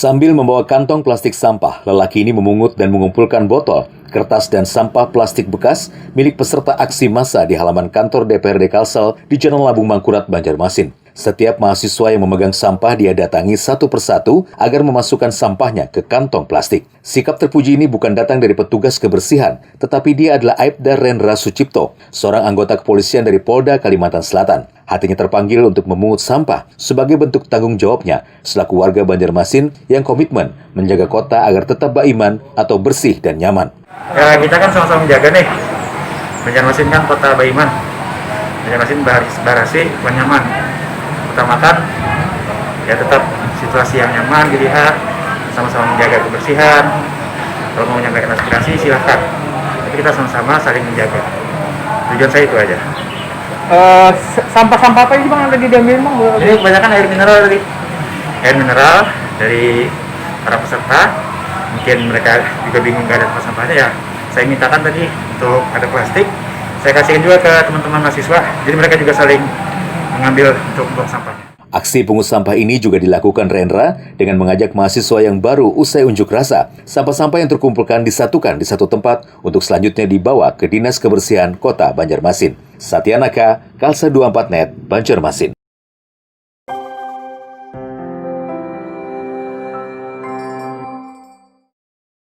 Sambil membawa kantong plastik sampah, lelaki ini memungut dan mengumpulkan botol, kertas dan sampah plastik bekas milik peserta aksi massa di halaman kantor DPRD Kalsel di Jalan Labung Mangkurat, Banjarmasin. Setiap mahasiswa yang memegang sampah dia datangi satu persatu agar memasukkan sampahnya ke kantong plastik. Sikap terpuji ini bukan datang dari petugas kebersihan, tetapi dia adalah Aibda Rendra Sucipto, seorang anggota kepolisian dari Polda Kalimantan Selatan. Hatinya terpanggil untuk memungut sampah sebagai bentuk tanggung jawabnya selaku warga Banjarmasin yang komitmen menjaga kota agar tetap beriman atau bersih dan nyaman. Ya, kita kan sama-sama menjaga nih. Banjarmasin kan kota beriman. Banjarmasin barasi, nyaman. Utamakan ya tetap situasi yang nyaman dilihat, sama-sama menjaga kebersihan. Kalau mau menyampaikan aspirasi silahkan, tapi kita sama-sama saling menjaga. Tujuan saya itu aja. Sampah-sampah apa sih bang yang tadi diambil bang? Ini kebanyakan air mineral dari para peserta. Mungkin mereka juga bingung gak ada tempat sampahnya, ya saya mintakan tadi untuk ada plastik. Saya kasihkan juga ke teman-teman mahasiswa, jadi mereka juga saling mengambil untuk buang sampahnya. Aksi pungut sampah ini juga dilakukan Rendra dengan mengajak mahasiswa yang baru usai unjuk rasa. Sampah-sampah yang terkumpulkan disatukan di satu tempat untuk selanjutnya dibawa ke Dinas Kebersihan Kota Banjarmasin. Satya Naka, Kalsa 24net, Banjarmasin.